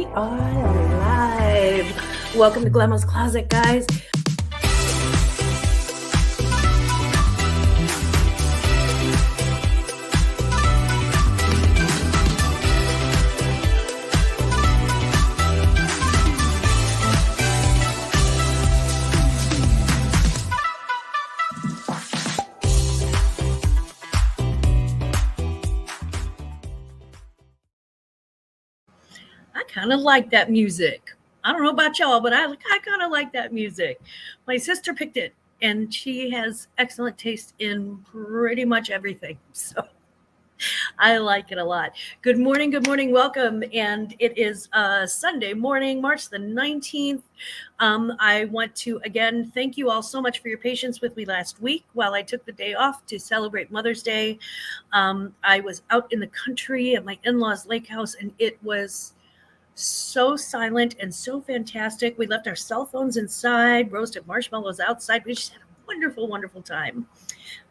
we are live. Welcome to Glamma's Closet, guys. I kind of like that music. I don't know about y'all, but I kind of like that music. My sister picked it, and she has excellent taste in pretty much everything. So I like it a lot. Good morning, welcome. And it is Sunday morning, March the 19th. I want to, again, thank you all so much for your patience with me last week while I took the day off to celebrate Mother's Day. I was out in the country at my in-laws' lake house, and it was so silent and so fantastic. We left our cell phones inside, roasted marshmallows outside. We just had a wonderful, wonderful time.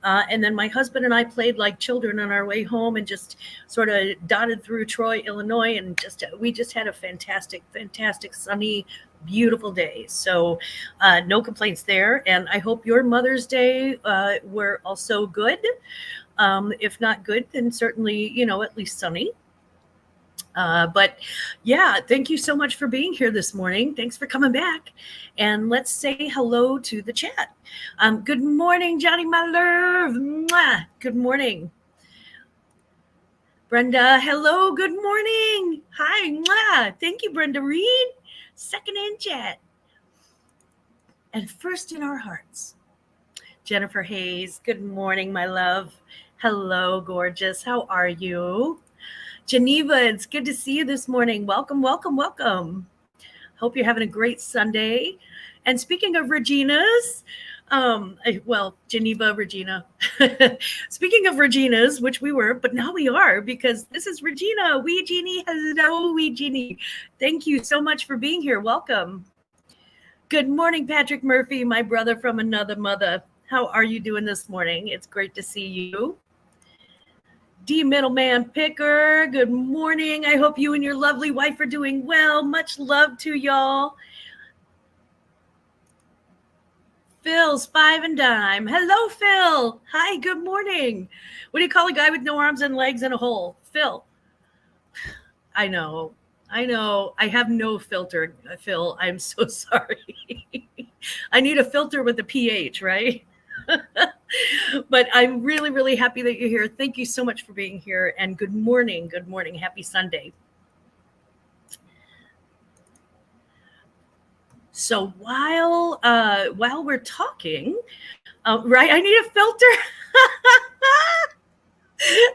And then my husband and I played like children on our way home and just sort of dotted through Troy, Illinois, and we just had a fantastic, fantastic, sunny, beautiful day. So no complaints there. And I hope your Mother's Day were also good. If not good, then certainly, at least sunny. But yeah, thank you so much for being here this morning. Thanks for coming back. And let's say hello to the chat. Good morning, Johnny, my love. Mwah. Good morning. Brenda, hello, good morning. Hi, mwah. Thank you, Brenda Reed. Second in chat. And first in our hearts, Jennifer Hayes. Good morning, my love. Hello, gorgeous. How are you? Geneva, it's good to see you this morning. Welcome, welcome, welcome. Hope you're having a great Sunday. And speaking of Reginas, Geneva, Regina. Speaking of Reginas, which we were, but now we are, because this is Regina. Wee Jeannie, hello, Wee Jeannie. Thank you so much for being here. Welcome. Good morning, Patrick Murphy, my brother from another mother. How are you doing this morning? It's great to see you. D Middleman Picker, good morning. I hope you and your lovely wife are doing well. Much love to y'all. Phil's Five and Dime. Hello, Phil. Hi, good morning. What do you call a guy with no arms and legs and a hole? Phil. I know. I have no filter, Phil. I'm so sorry. I need a filter with a pH, right? But I'm really, really happy that you're here. Thank you so much for being here. And good morning. Good morning. Happy Sunday. So while we're talking, right, I need a filter.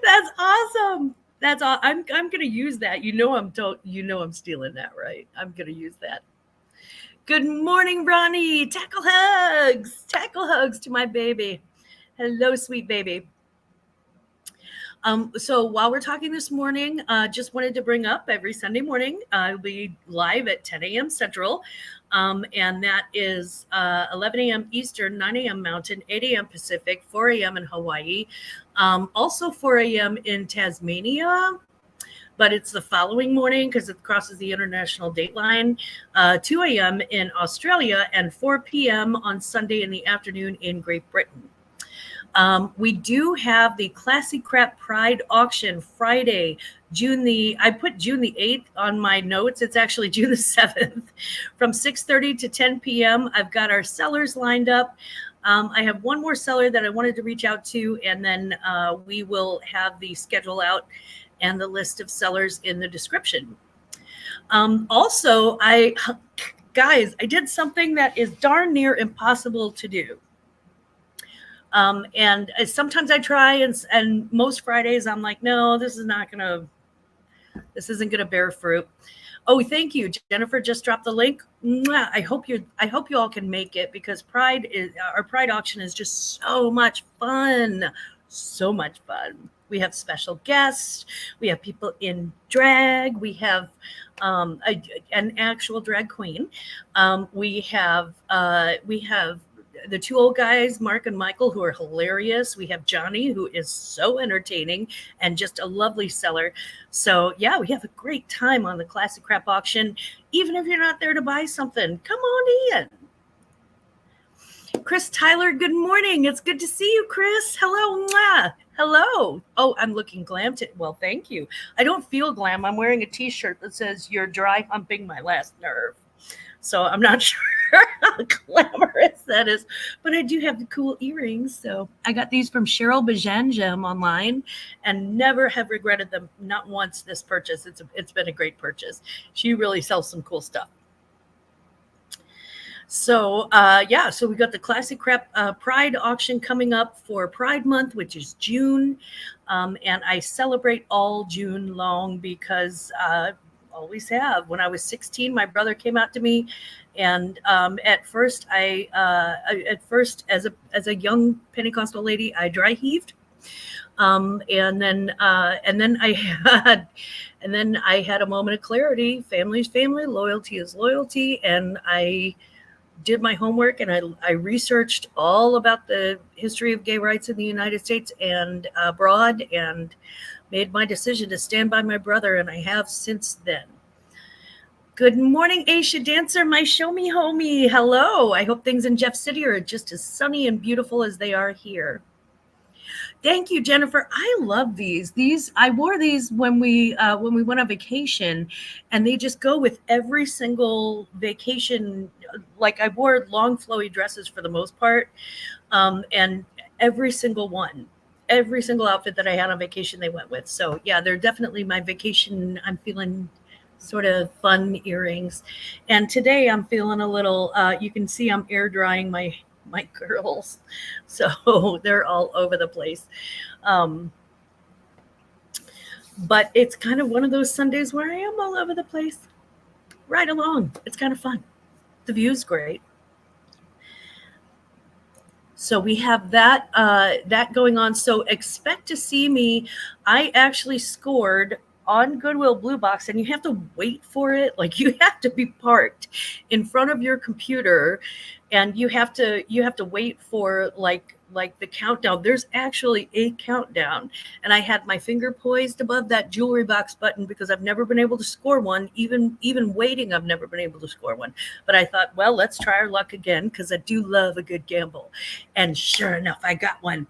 That's awesome. That's all. I'm going to use that. I'm stealing that, right? I'm going to use that. Good morning, Ronnie. Tackle hugs to my baby. Hello, sweet baby. So while we're talking this morning, just wanted to bring up every Sunday morning, I'll be live at 10 a.m. Central. And that is 11 a.m. Eastern, 9 a.m. Mountain, 8 a.m. Pacific, 4 a.m. in Hawaii. Also 4 a.m. in Tasmania. But it's the following morning because it crosses the international date line, 2 a.m. in Australia and 4 p.m. on Sunday in the afternoon in Great Britain. We do have the Classy Crap Pride auction Friday, I put June the 8th on my notes. It's actually June the 7th from 6:30 to 10 p.m. I've got our sellers lined up. I have one more seller that I wanted to reach out to, and then we will have the schedule out and the list of sellers in the description. Also, I did something that is darn near impossible to do. And sometimes I try, and most Fridays I'm like, no, this isn't gonna bear fruit. Oh, thank you. Jennifer just dropped the link. I hope you all can make it, because our Pride auction is just so much fun. So much fun. We have special guests. We have people in drag. We have an actual drag queen. We have the two old guys, Mark and Michael, who are hilarious. We have Johnny, who is so entertaining and just a lovely seller. So yeah, we have a great time on the Classic Crap auction. Even if you're not there to buy something, come on in. Chris Tyler, good morning. It's good to see you, Chris. Hello. Mwah. Hello. Oh, I'm looking glam. Well, thank you. I don't feel glam. I'm wearing a t-shirt that says, "You're dry humping my last nerve." So I'm not sure how glamorous that is, but I do have the cool earrings. So I got these from Cheryl Bajanjem online and never have regretted them. Not once this purchase. It's been a great purchase. She really sells some cool stuff. So so we got the Classic Crap Pride auction coming up for Pride Month, which is June. And I celebrate all June long because always have. When I was 16, my brother came out to me, and at first, as a young Pentecostal lady, I dry heaved, and then I had a moment of clarity. Family is family, loyalty is loyalty, and I did my homework and I researched all about the history of gay rights in the United States and abroad, and made my decision to stand by my brother, and I have since then. Good morning, Aisha Dancer, my show me homie. Hello. I hope things in Jeff City are just as sunny and beautiful as they are here. Thank you, Jennifer. I love these. I wore these when we went on vacation, and they just go with every single vacation. Like, I wore long flowy dresses for the most part, and every single outfit that I had on vacation they went with. So yeah, they're definitely my vacation. I'm feeling sort of fun earrings, and today I'm feeling a little. You can see I'm air drying my curls, so they're all over the place. But it's kind of one of those Sundays where I am all over the place, right along. It's kind of fun. The view's great. So we have that going on. So expect to see me. I actually scored on Goodwill Blue Box, and you have to wait for it. Like, you have to be parked in front of your computer, and you have to wait for like the countdown. There's actually a countdown, and I had my finger poised above that jewelry box button because I've never been able to score one. Even waiting, I've never been able to score one. But I thought, well, let's try our luck again, because I do love a good gamble. And sure enough, I got one.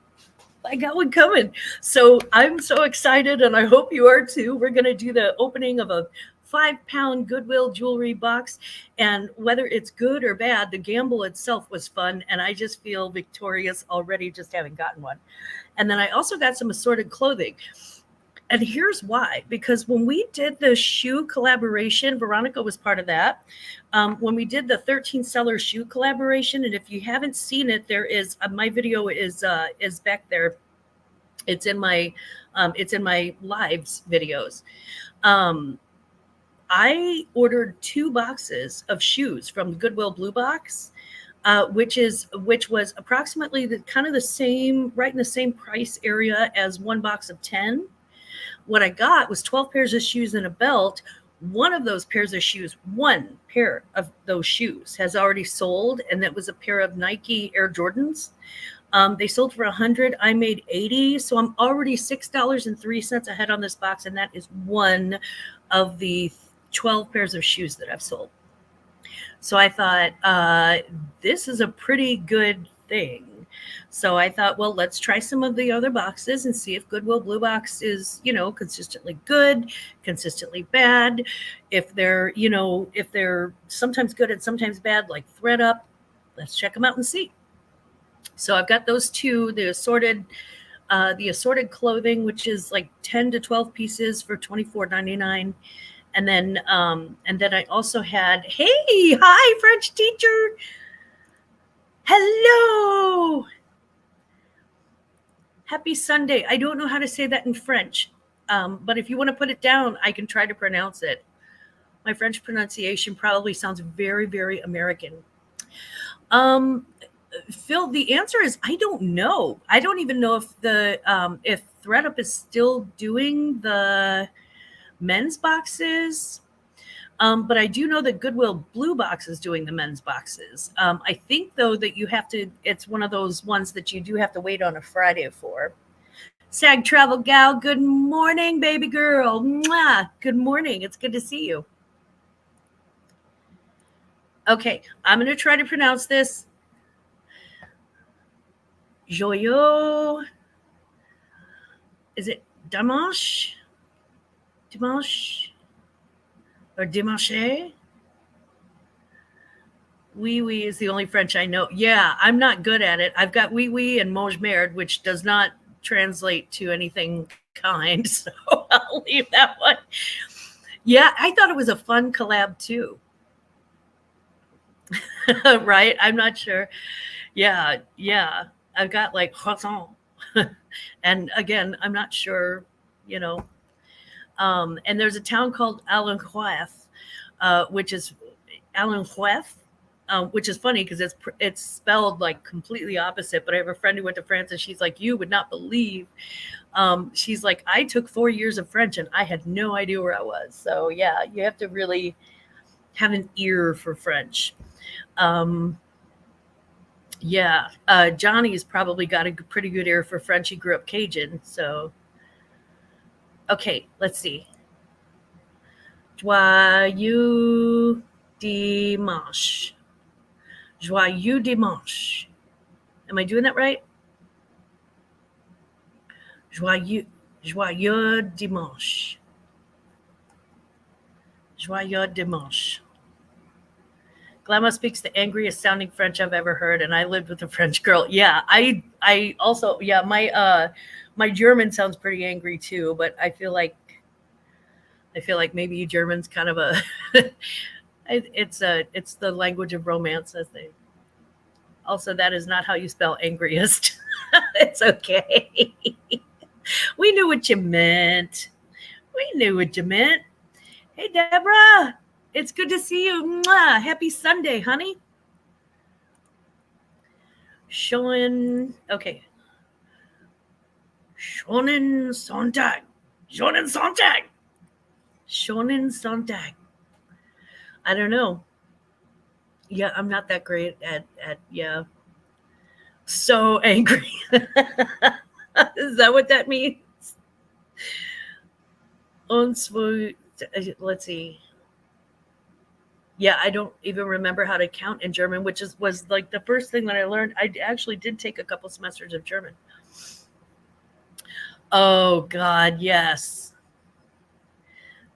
I got one coming. So I'm so excited, and I hope you are too. We're going to do the opening of a 5-pound Goodwill jewelry box, and whether it's good or bad, the gamble itself was fun, and I just feel victorious already just having gotten one. And then I also got some assorted clothing. And here's why. Because when we did the shoe collaboration, Veronica was part of that. When we did the 13 seller shoe collaboration, and if you haven't seen it, there is my video is back there. It's in my lives videos. I ordered 2 boxes of shoes from Goodwill Blue Box, which was approximately the same, right in the same price area as one box of 10. What I got was 12 pairs of shoes and a belt. One of those pairs of shoes, one pair of those shoes has already sold, and that was a pair of Nike Air Jordans. They sold for $100. I made $80, so I'm already $6.03 ahead on this box, and that is one of the 12 pairs of shoes that I've sold. So I thought, this is a pretty good thing. So I thought, well, let's try some of the other boxes and see if Goodwill Blue Box is, consistently good, consistently bad. If they're sometimes good and sometimes bad, like ThredUp, let's check them out and see. So I've got those 2, the assorted clothing, which is like 10 to 12 pieces for $24.99. And then I also had, hi, French teacher. Hello. Happy Sunday. I don't know how to say that in French, but if you want to put it down, I can try to pronounce it. My French pronunciation probably sounds very, very American. Phil, the answer is I don't know. I don't even know if if ThredUp is still doing the men's boxes. But I do know that Goodwill Blue Box is doing the men's boxes. I think though that you have to, it's one of those ones that you do have to wait on a Friday for. Sag Travel Gal, good morning, baby girl. Mwah. Good morning. It's good to see you. Okay, I'm going to try to pronounce this. Joyeux. Is it Dimanche? Dimanche? Or Dimanche? Oui, oui is the only French I know. Yeah, I'm not good at it. I've got oui, oui and mange merde, which does not translate to anything kind. So I'll leave that one. Yeah, I thought it was a fun collab too. Right? I'm not sure. Yeah. I've got like croissant. And again, I'm not sure, and there's a town called Alenquef, which is Alenquef, which is funny because it's spelled like completely opposite. But I have a friend who went to France and she's like, you would not believe. She's like, I took 4 years of French and I had no idea where I was. So yeah, you have to really have an ear for French. Johnny's probably got a pretty good ear for French. He grew up Cajun. So, okay, let's see. Joyeux dimanche. Joyeux dimanche. Am I doing that right? Joyeux dimanche. Joyeux dimanche. Glamma speaks the angriest sounding French I've ever heard, and I lived with a French girl. Yeah, I also, yeah, my German sounds pretty angry too, but I feel like maybe German's kind of a it's the language of romance, as they. Also, that is not how you spell angriest. It's okay. We knew what you meant. Hey, Deborah. It's good to see you. Mwah. Happy Sunday, honey. Schonen Sonntag. I don't know. Yeah, I'm not that great at yeah. So angry. Is that what that means? Let's see. Yeah, I don't even remember how to count in German, which was like the first thing that I learned. I actually did take a couple semesters of German. Oh, God, yes.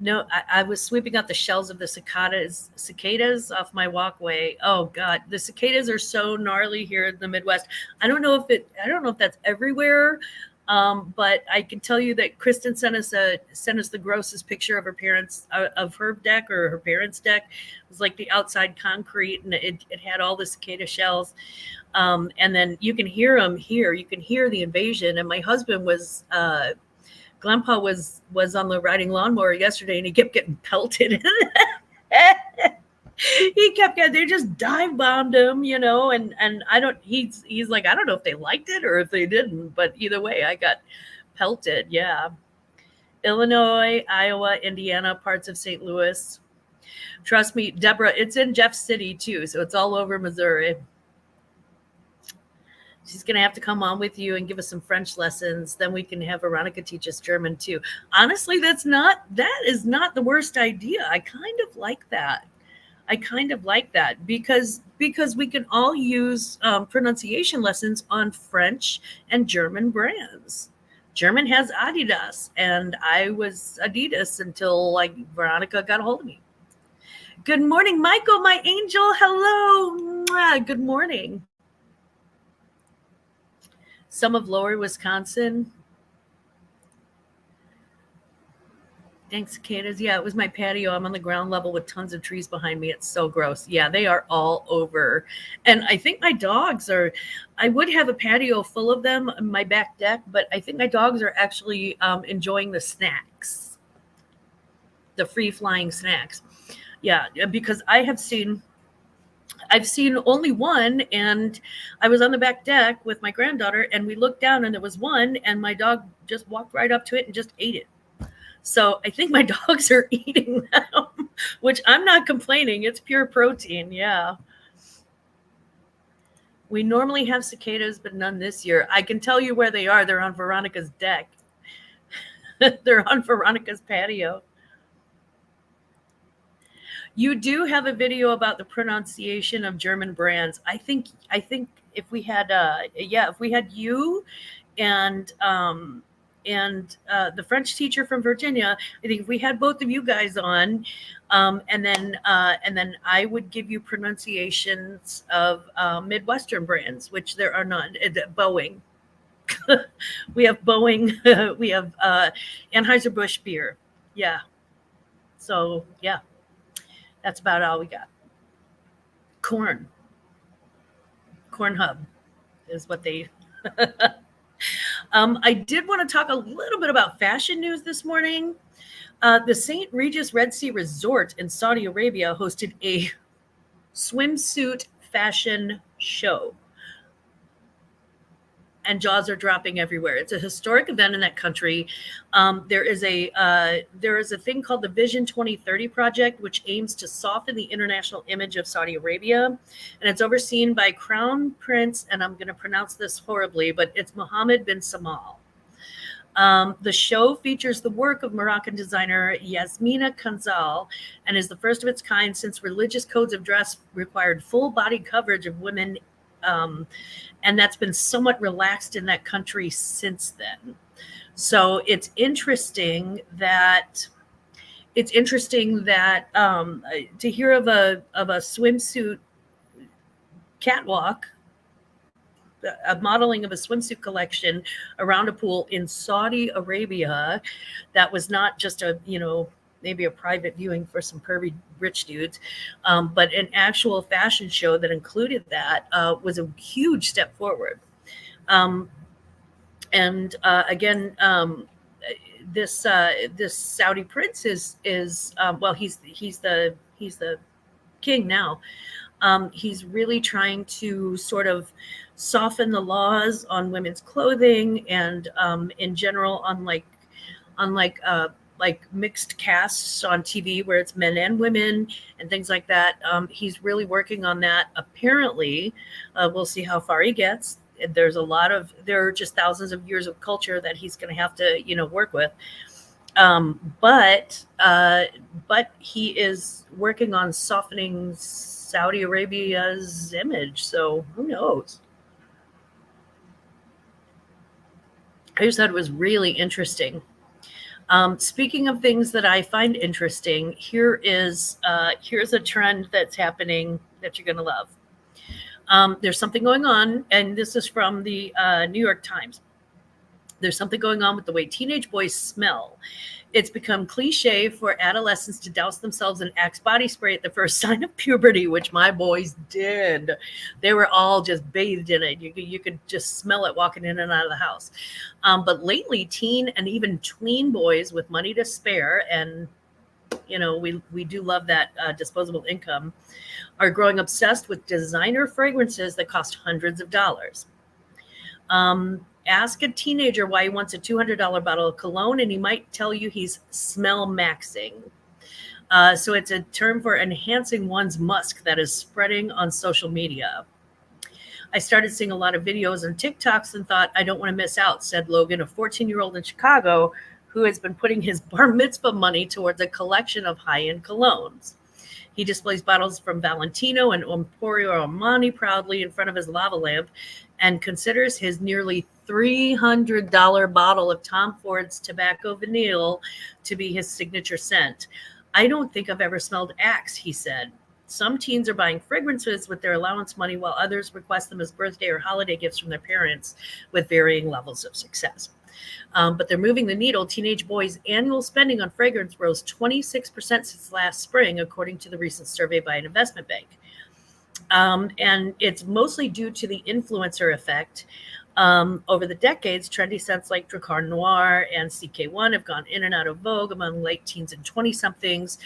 No, I was sweeping out the shells of the cicadas off my walkway. Oh, God, the cicadas are so gnarly here in the Midwest. I don't know if that's everywhere. But I can tell you that Kristen sent us the grossest picture of her deck or her parents' deck. It was like the outside concrete, and it had all the cicada shells. And then you can hear them here. You can hear the invasion. And my husband Grandpa was on the riding lawnmower yesterday, and he kept getting pelted. They just dive bombed him, and he's like, I don't know if they liked it or if they didn't, but either way, I got pelted. Yeah. Illinois, Iowa, Indiana, parts of St. Louis. Trust me, Deborah, it's in Jeff City too. So it's all over Missouri. She's going to have to come on with you and give us some French lessons. Then we can have Veronica teach us German too. Honestly, that is not the worst idea. I kind of like that because we can all use pronunciation lessons on French and German brands. German has Adidas, and I was Adidas until like Veronica got a hold of me. Good morning, Michael, my angel. Hello. Mwah. Good morning. Some of Lower Wisconsin. Thanks, cicadas. Yeah, it was my patio. I'm on the ground level with tons of trees behind me. It's so gross. Yeah, they are all over. And I think my dogs I would have a patio full of them on my back deck, but I think my dogs are actually enjoying the snacks, the free-flying snacks. Yeah, because I've seen only one, and I was on the back deck with my granddaughter, and we looked down, and there was one, and my dog just walked right up to it and just ate it. So I think my dogs are eating them, which I'm not complaining. It's pure protein. Yeah. We normally have cicadas, but none this year. I can tell you where they are. They're on Veronica's deck. They're on Veronica's patio. You do have a video about the pronunciation of German brands. I think if we had if we had you and the French teacher from Virginia, I think if we had both of you guys on, and then I would give you pronunciations of Midwestern brands, which there are none. Boeing. We have Boeing. We have Anheuser-Busch beer. Yeah. So yeah, that's about all we got. Corn Hub is what they. I did want to talk a little bit about fashion news this morning. The St. Regis Red Sea Resort in Saudi Arabia hosted a swimsuit fashion show. And jaws are dropping everywhere. It's a historic event in that country. There is a thing called the Vision 2030 project, which aims to soften the international image of Saudi Arabia, and it's overseen by Crown Prince, and I'm going to pronounce this horribly, but it's Mohammed bin Samal. The show features the work of Moroccan designer Yasmina Kanzal and is the first of its kind since religious codes of dress required full body coverage of women. And that's been somewhat relaxed in that country since then. So it's interesting that to hear of a swimsuit catwalk, a modeling of a swimsuit collection around a pool in Saudi Arabia. That was not just maybe a private viewing for some pervy rich dudes, but an actual fashion show that included that was a huge step forward. This Saudi prince is he's the king now. He's really trying to sort of soften the laws on women's clothing and in general, unlike mixed casts on TV where it's men and women and things like that. He's really working on that. Apparently, we'll see how far he gets. There are just thousands of years of culture that he's going to have to, work with. But he is working on softening Saudi Arabia's image. So who knows? I just thought it was really interesting. Speaking of things that I find interesting, here's a trend that's happening that you're going to love. There's something going on, and this is from the New York Times. There's something going on with the way teenage boys smell. It's become cliche for adolescents to douse themselves in Axe body spray at the first sign of puberty, which my boys did. They were all just bathed in it. You could just smell it walking in and out of the house. But lately, teen and even tween boys with money to spare, and we do love that disposable income, are growing obsessed with designer fragrances that cost hundreds of dollars. Ask a teenager why he wants a $200 bottle of cologne, and he might tell you he's smell maxing. So it's a term for enhancing one's musk that is spreading on social media. I started seeing a lot of videos and TikToks and thought, I don't want to miss out, said Logan, a 14-year-old in Chicago who has been putting his bar mitzvah money towards a collection of high-end colognes. He displays bottles from Valentino and Emporio Armani proudly in front of his lava lamp and considers his nearly $300 bottle of Tom Ford's Tobacco Vanille to be his signature scent. I don't think I've ever smelled Axe, he said. Some teens are buying fragrances with their allowance money, while others request them as birthday or holiday gifts from their parents with varying levels of success. But they're moving the needle. Teenage boys' annual spending on fragrance rose 26% since last spring, according to the recent survey by an investment bank. And it's mostly due to the influencer effect. Over the decades, trendy scents like Dracar Noir and CK1 have gone in and out of vogue among late teens and 20-somethings.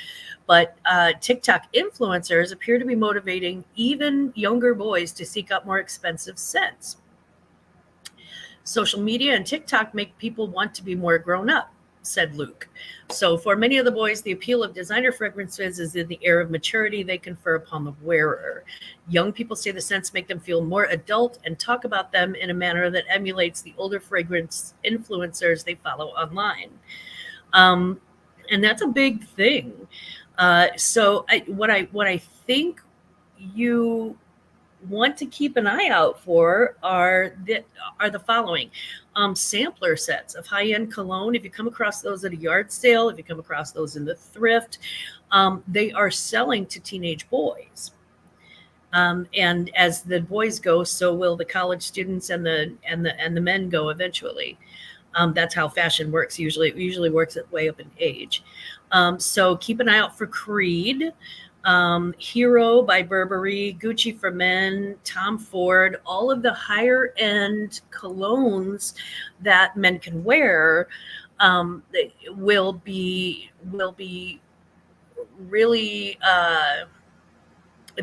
But TikTok influencers appear to be motivating even younger boys to seek out more expensive scents. Social media and TikTok make people want to be more grown up. said Luke. So for many of the boys, the appeal of designer fragrances is in the air of maturity they confer upon the wearer. Young people say the scents make them feel more adult and talk about them in a manner that emulates the older fragrance influencers they follow online. Um, and that's a big thing. What I think you want to keep an eye out for are the following: sampler sets of high-end cologne. If you come across those at a yard sale, if you come across those in the thrift, they are selling to teenage boys. And as the boys go, so will the college students and the men go eventually. That's how fashion works. It usually works its way up in age. So keep an eye out for Creed, Hero by Burberry, Gucci for Men, Tom Ford, all of the higher end colognes that men can wear will be really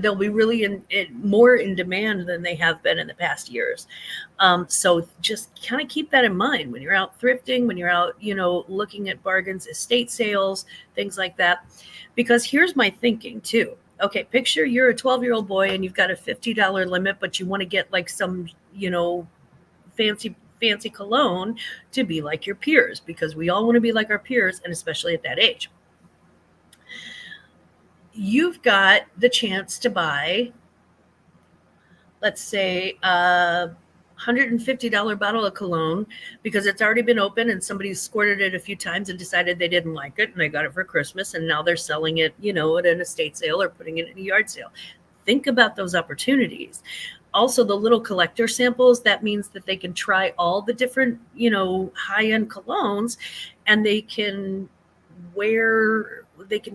they'll be really more in demand than they have been in the past years. So just kind of keep that in mind when you're out thrifting, when you're out, looking at bargains, estate sales, things like that. Because here's my thinking too. Okay, picture you're a 12-year-old boy and you've got a $50 limit, but you want to get like some, fancy cologne to be like your peers, because we all want to be like our peers, and especially at that age. You've got the chance to buy, let's say, a $150 bottle of cologne because it's already been open and somebody's squirted it a few times and decided they didn't like it and they got it for Christmas, and now they're selling it, at an estate sale or putting it in a yard sale. Think about those opportunities. Also, the little collector samples, that means that they can try all the different, high-end colognes, and they can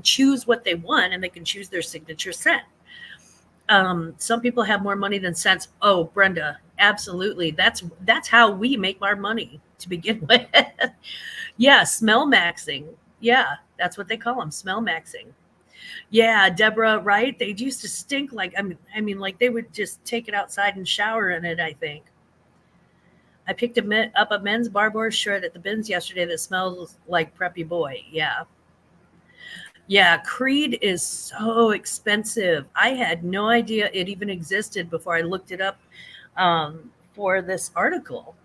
choose what they want, and they can choose their signature scent. Some people have more money than sense. Oh, Brenda, absolutely. That's how we make our money to begin with. Yeah, smell maxing. Yeah, that's what they call them, smell maxing. Yeah, Deborah, right? They used to stink like, like they would just take it outside and shower in it, I think. I picked up a men's Barbour shirt at the bins yesterday that smells like preppy boy. Yeah. Yeah, Creed is so expensive. I had no idea it even existed before I looked it up for this article.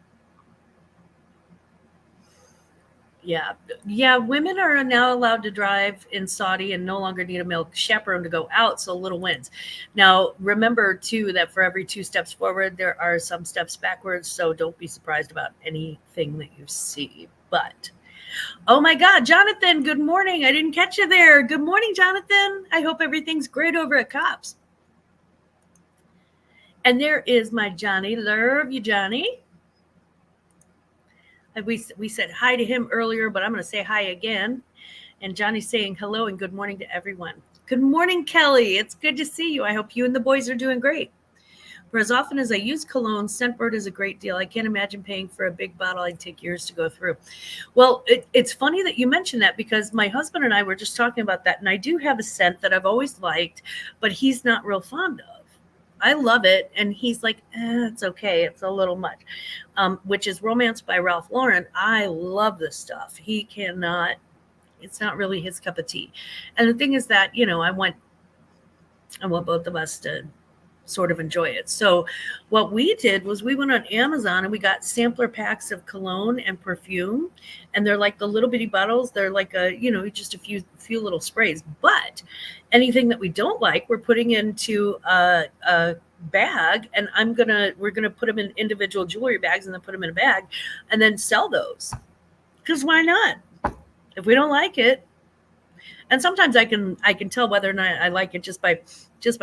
Yeah, women are now allowed to drive in Saudi and no longer need a male chaperone to go out, so little wins. Now, remember, too, that for every 2 steps forward, there are some steps backwards, so don't be surprised about anything that you see. But oh my God, Jonathan, good morning. I didn't catch you there. Good morning, Jonathan. I hope everything's great over at Cops. And there is my Johnny. Love you, Johnny. We said hi to him earlier, but I'm going to say hi again. And Johnny's saying hello and good morning to everyone. Good morning, Kelly. It's good to see you. I hope you and the boys are doing great. For as often as I use cologne, Scentbird is a great deal. I can't imagine paying for a big bottle. I'd take years to go through. Well, it's funny that you mentioned that, because my husband and I were just talking about that. And I do have a scent that I've always liked, but he's not real fond of. I love it. And he's like, it's okay. It's a little much, which is Romance by Ralph Lauren. I love this stuff. He cannot, it's not really his cup of tea. And the thing is that, I want both of us to sort of enjoy it. So what we did was we went on Amazon and we got sampler packs of cologne and perfume, and they're like the little bitty bottles. They're like just a few little sprays. But anything that we don't like, we're putting into a bag, and we're gonna put them in individual jewelry bags and then put them in a bag and then sell those. Because why not? If we don't like it. And sometimes I can tell whether or not I like it just by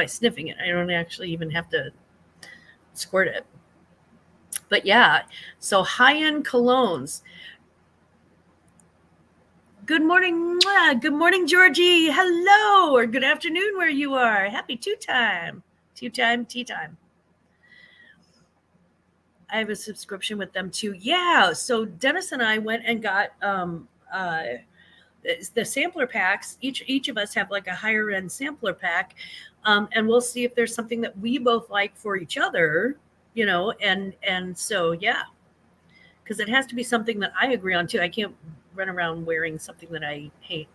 sniffing it. I don't actually even have to squirt it. But yeah, so high-end colognes. Good morning. Good morning, Georgie. Hello, or good afternoon where you are. Happy tea time. Tea time. I have a subscription with them too. Yeah, so Dennis and I went and got the sampler packs. Each of us have like a higher end sampler pack, and we'll see if there's something that we both like for each other, and so yeah, because it has to be something that I agree on too. I can't run around wearing something that I hate.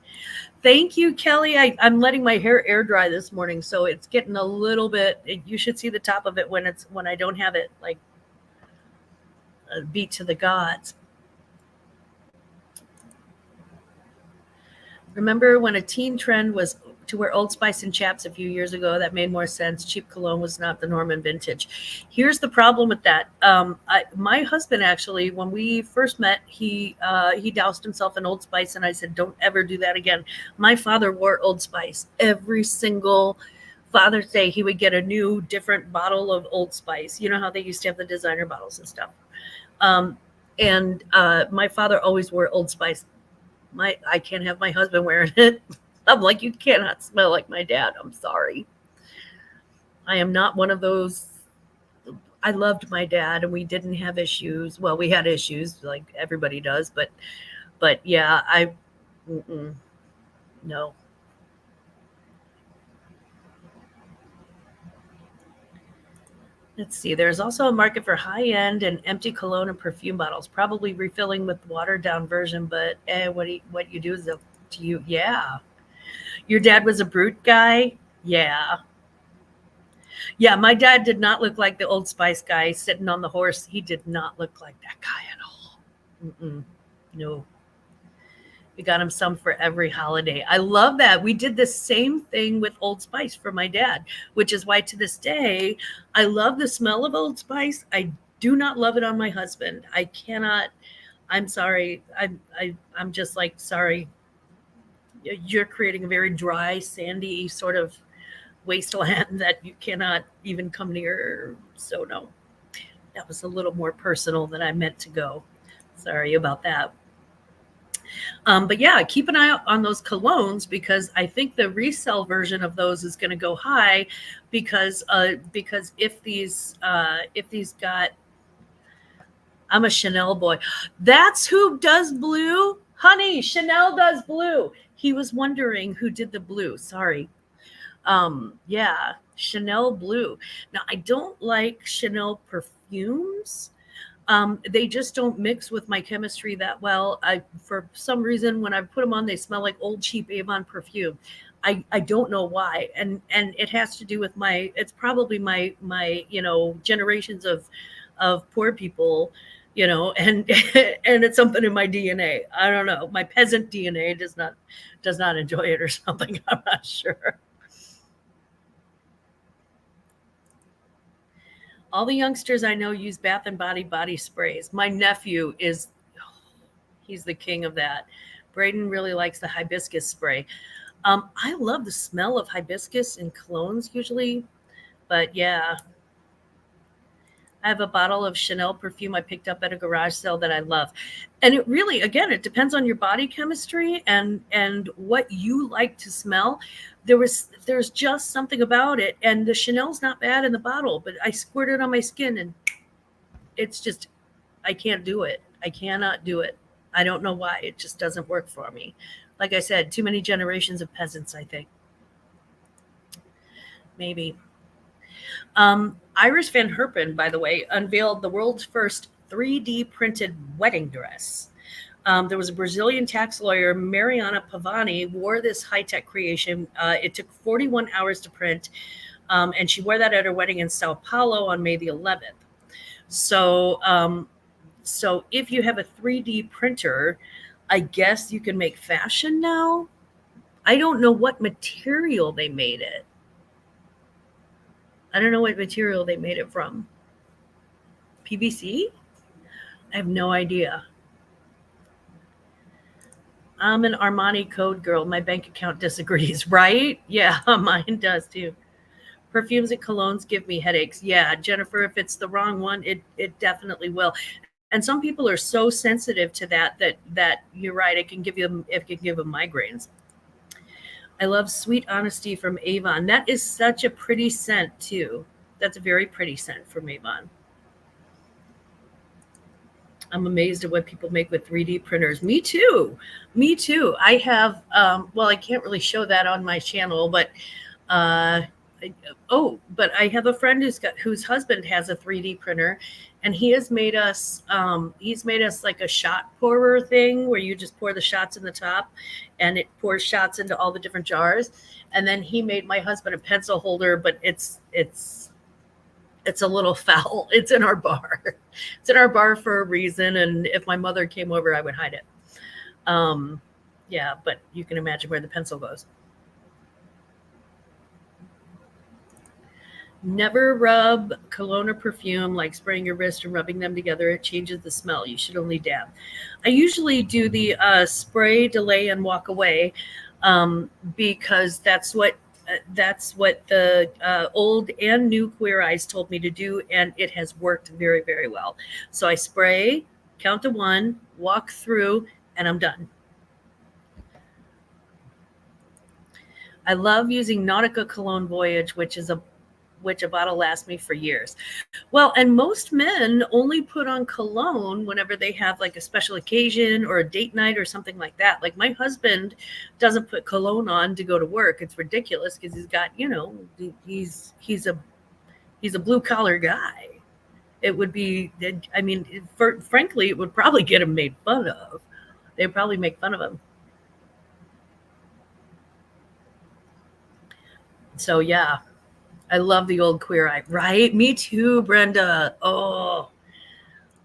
Thank you, Kelly. I'm letting my hair air dry this morning, so it's getting a little bit. You should see the top of it when I don't have it like beat to the gods. Remember when a teen trend was to wear Old Spice and chaps a few years ago? That made more sense. Cheap cologne was not the norm in vintage. Here's the problem with that. My husband actually, when we first met, he doused himself in Old Spice, and I said, "Don't ever do that again." My father wore Old Spice every single Father's Day. He would get a new, different bottle of Old Spice. You know how they used to have the designer bottles and stuff. And my father always wore Old Spice. I can't have my husband wearing it. I'm like, you cannot smell like my dad. I'm sorry. I am not one of those. I loved my dad, and we didn't have issues. Well, we had issues like everybody does, but yeah, no. Let's see. There's also a market for high-end and empty cologne and perfume bottles, probably refilling with watered-down version. But what you do is up to you. Yeah. Your dad was a brute guy? Yeah. Yeah, my dad did not look like the Old Spice guy sitting on the horse. He did not look like that guy at all. No. We got him some for every holiday. I love that. We did the same thing with Old Spice for my dad, which is why to this day, I love the smell of Old Spice. I do not love it on my husband. I cannot. I'm sorry. I'm just like, sorry. You're creating a very dry, sandy sort of wasteland that you cannot even come near. So no, that was a little more personal than I meant to go. Sorry about that. But yeah, keep an eye out on those colognes, because I think the resale version of those is going to go high because if these got, I'm a Chanel boy. That's who does blue, honey. Chanel does blue. He was wondering who did the blue. Sorry. Yeah, Chanel blue. Now I don't like Chanel perfumes. They just don't mix with my chemistry that well. For some reason, when I put them on, they smell like old cheap Avon perfume. I don't know why. And it has to do with it's probably my generations of poor people, and and it's something in my DNA. I don't know. My peasant DNA does not enjoy it or something. I'm not sure. All the youngsters I know use Bath and body sprays. My nephew he's the king of that. Braden really likes the hibiscus spray. I love the smell of hibiscus in colognes usually, but yeah. I have a bottle of Chanel perfume I picked up at a garage sale that I love. And it really, again, it depends on your body chemistry and what you like to smell. There's just something about it. And the Chanel's not bad in the bottle, but I squirt it on my skin and it's just, I can't do it. I cannot do it. I don't know why. It just doesn't work for me. Like I said, too many generations of peasants, I think. Maybe. Iris Van Herpen, by the way, unveiled the world's first 3D printed wedding dress. There was a Brazilian tax lawyer, Mariana Pavani, wore this high-tech creation. It took 41 hours to print, and she wore that at her wedding in Sao Paulo on May the 11th. So if you have a 3D printer, I guess you can make fashion now. I don't know what material they made it. I don't know what material they made it from. PVC? I have no idea. I'm an Armani code girl. My bank account disagrees, right? Yeah, mine does too. Perfumes and colognes give me headaches. Yeah, Jennifer, if it's the wrong one, it definitely will. And some people are so sensitive to that you're right. It can give them migraines. I love Sweet Honesty from Avon. That is such a pretty scent too. That's a very pretty scent from Avon. I'm amazed at what people make with 3D printers. Me too. I have, well, I can't really show that on my channel, but But I have a friend whose husband has a 3D printer, and he's made us like a shot pourer thing where you just pour the shots in the top, and it pours shots into all the different jars. And then he made my husband a pencil holder, but it's a little foul. It's in our bar. It's in our bar for a reason, and if my mother came over, I would hide it. Yeah, but you can imagine where the pencil goes. Never rub cologne or perfume like spraying your wrist and rubbing them together. It changes the smell. You should only dab. I usually do the spray, delay, and walk away, because that's what the old and new Queer Eyes told me to do, and it has worked very, very well. So I spray, count to 1, walk through, and I'm done. I love using Nautica Cologne Voyage, which a bottle lasts me for years. Well, and most men only put on cologne whenever they have like a special occasion or a date night or something like that. Like my husband doesn't put cologne on to go to work. It's ridiculous because he's got, he's a blue collar guy. It would be, I mean, frankly, it would probably get him made fun of. They'd probably make fun of him. So yeah. I love the old Queer Eye. Right? Me too, Brenda. Oh,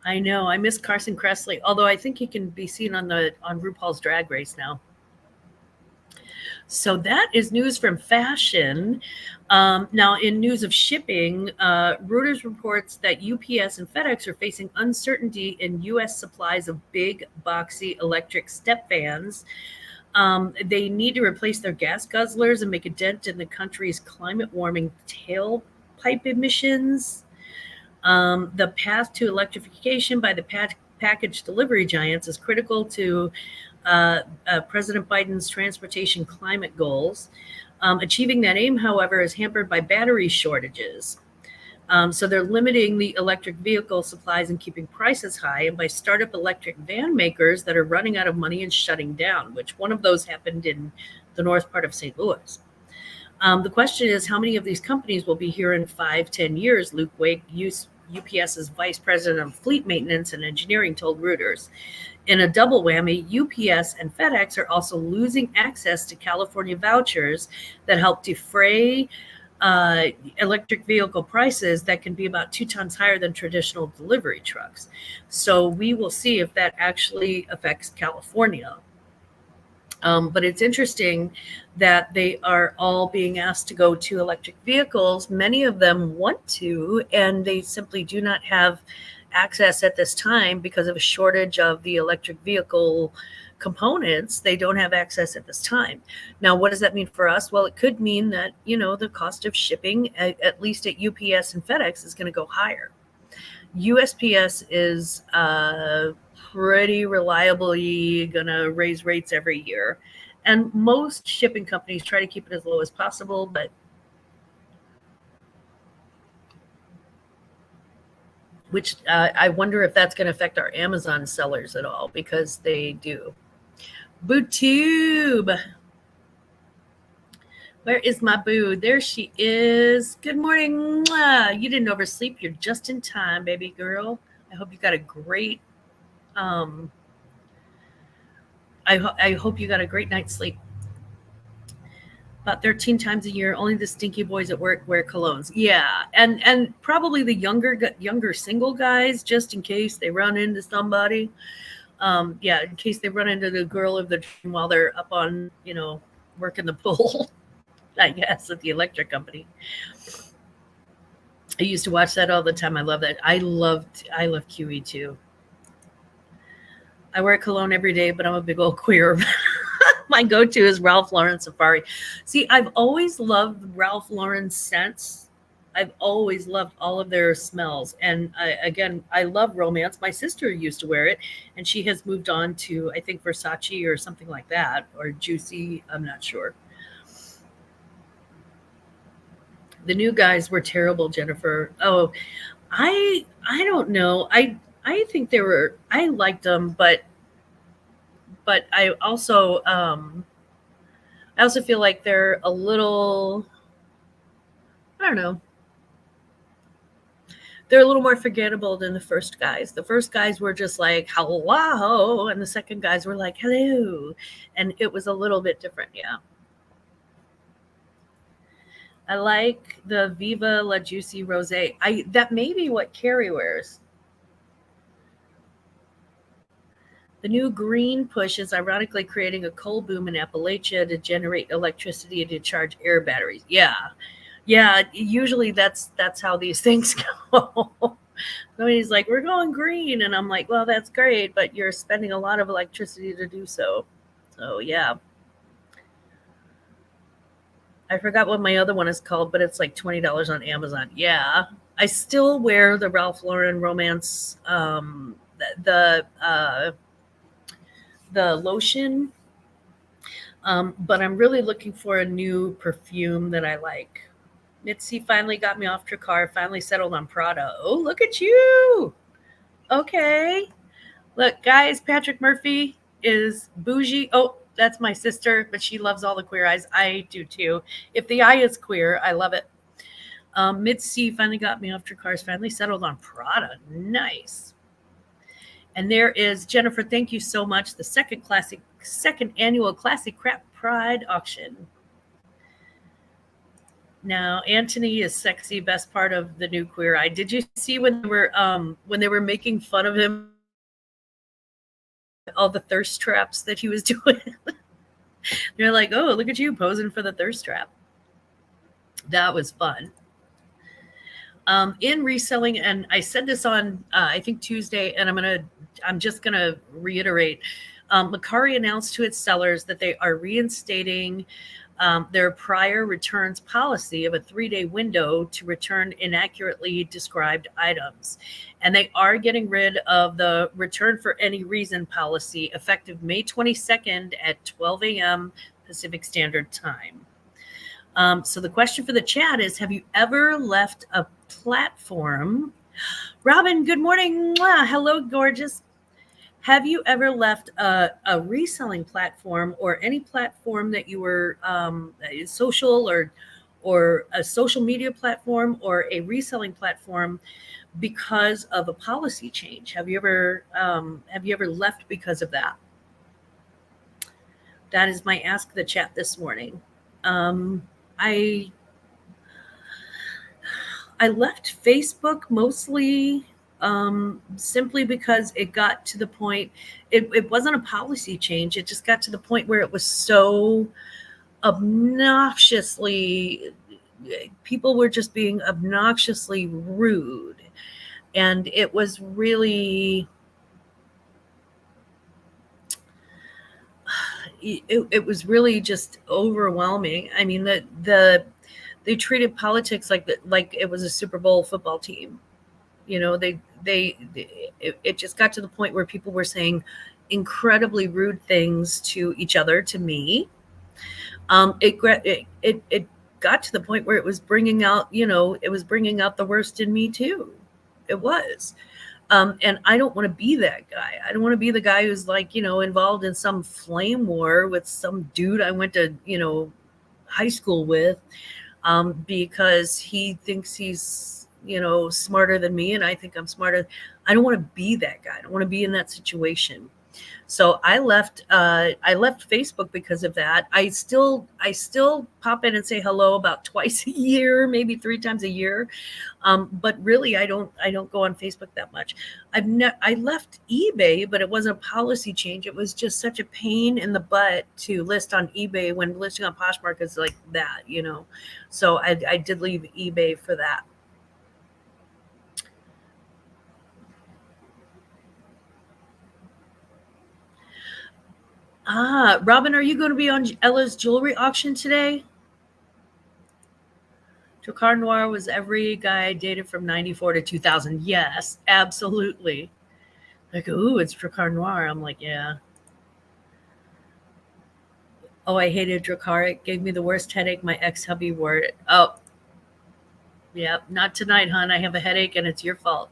I know. I miss Carson Kressley, although I think he can be seen on RuPaul's Drag Race now. So that is news from fashion. Now, in news of shipping, Reuters reports that UPS and FedEx are facing uncertainty in U.S. supplies of big, boxy electric step fans. They need to replace their gas guzzlers and make a dent in the country's climate warming tailpipe emissions. The path to electrification by the package delivery giants is critical to President Biden's transportation climate goals. Achieving that aim, however, is hampered by battery shortages. So they're limiting the electric vehicle supplies and keeping prices high, and by startup electric van makers that are running out of money and shutting down, which one of those happened in the north part of St. Louis. The question is, how many of these companies will be here in 5-10 years? Luke Wake, UPS's vice president of fleet maintenance and engineering, told Reuters. In a double whammy, UPS and FedEx are also losing access to California vouchers that help defray electric vehicle prices that can be about 2 times higher than traditional delivery trucks. So we will see if that actually affects California. But it's interesting that they are all being asked to go to electric vehicles. Many of them want to, and they simply do not have access at this time because of a shortage of the electric vehicle components. They don't have access at this time. Now, what does that mean for us? Well, it could mean that, the cost of shipping, at least at UPS and FedEx, is going to go higher. USPS is pretty reliably going to raise rates every year. And most shipping companies try to keep it as low as possible, but which I wonder if that's going to affect our Amazon sellers at all, because they do. BooTube. Where is my boo? There she is. Good morning. You didn't oversleep. You're just in time, baby girl. I hope you got a great I hope you got a great night's sleep. About 13 times a year, only the stinky boys at work wear colognes. Yeah, and probably the younger single guys, just in case they run into somebody. Yeah, in case they run into the girl of the dream while they're up on, working the pool, I guess, at the electric company. I used to watch that all the time. I love that. I love QE too. I wear cologne every day, but I'm a big old queer. My go-to is Ralph Lauren Safari. See, I've always loved Ralph Lauren scents. I've always loved all of their smells. And I love Romance. My sister used to wear it, and she has moved on to, I think, Versace or something like that, or Juicy. I'm not sure. The new guys were terrible, Jennifer. Oh, I don't know. I think I liked them, but I also feel like they're a little I don't know. They're a little more forgettable than the first guys. The first guys were just like, hello. And the second guys were like, hello. And it was a little bit different. Yeah. I like the Viva La Juicy Rosé. That may be what Carrie wears. The new green push is ironically creating a coal boom in Appalachia to generate electricity to charge air batteries. Yeah. Yeah, usually that's how these things go. Somebody's like, we're going green. And I'm like, well, that's great, but you're spending a lot of electricity to do so. So, yeah. I forgot what my other one is called, but it's like $20 on Amazon. Yeah. I still wear the Ralph Lauren Romance, the lotion, but I'm really looking for a new perfume that I like. Mitzi finally got me off Drakkar, finally settled on Prada. Oh, look at you. Okay. Look, guys, Patrick Murphy is bougie. Oh, that's my sister, but she loves all the queer eyes. I do too. If the eye is queer, I love it. Mitzi finally got me off Drakkar, finally settled on Prada. Nice. And there is Jennifer. Thank you so much. The second annual Classic Crap Pride auction. Now, Anthony is sexy. Best part of the new Queer Eye. Did you see when they were making fun of him, all the thirst traps that he was doing? They're like, "Oh, look at you posing for the thirst trap." That was fun. In reselling, and I said this on I think Tuesday, and I'm just gonna reiterate. Mercari announced to its sellers that they are reinstating their prior returns policy of a 3-day window to return inaccurately described items. And they are getting rid of the return for any reason policy effective May 22nd at 12 a.m. Pacific Standard Time. So the question for the chat is, have you ever left a platform? Robin, good morning. Mwah. Hello, gorgeous. Have you ever left a reselling platform or any platform that you were social or a social media platform or a reselling platform because of a policy change? Have you ever left because of that? That is my Ask the Chat this morning. I left Facebook mostly simply because it got to the point, it wasn't a policy change. It just got to the point where it was so obnoxiously, people were just being obnoxiously rude. And it was really, it was really just overwhelming. I mean, they treated politics like it was a Super Bowl football team. You know, it just got to the point where people were saying incredibly rude things to each other, to me. It got to the point where it was bringing out the worst in me too. It was. And I don't want to be that guy. I don't want to be the guy who's like, involved in some flame war with some dude I went to, high school with, because he thinks he's, smarter than me and I think I'm smarter. I don't want to be that guy. I don't want to be in that situation. So I left Facebook because of that. I still pop in and say hello about twice a year, maybe 3 times a year. But really I don't go on Facebook that much. I left eBay, but it wasn't a policy change. It was just such a pain in the butt to list on eBay when listing on Poshmark is like that, So I did leave eBay for that. Robin, are you going to be on Ella's jewelry auction today? Drakkar Noir was every guy I dated from 94 to 2000. Yes, absolutely. Like, ooh, it's Drakkar Noir. I'm like, yeah. Oh, I hated Drakkar. It gave me the worst headache. My ex-hubby wore it. Oh, yeah, not tonight, hon. I have a headache and it's your fault.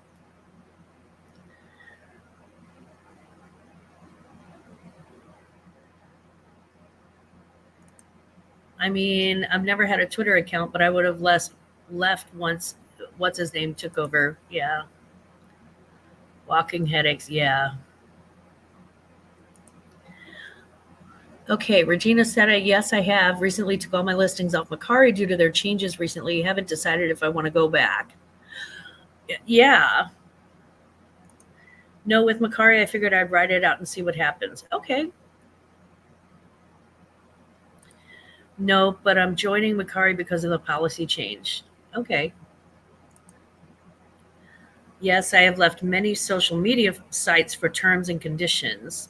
I mean, I've never had a Twitter account, but I would have less left once what's his name took over. Yeah. Walking headaches. Yeah. Okay, Regina said, yes, I have. Recently took all my listings off Macari due to their changes recently. Haven't decided if I want to go back. Yeah. No, with Macari, I figured I'd write it out and see what happens. Okay. No, but I'm joining Macari because of the policy change. Okay. Yes, I have left many social media sites for terms and conditions.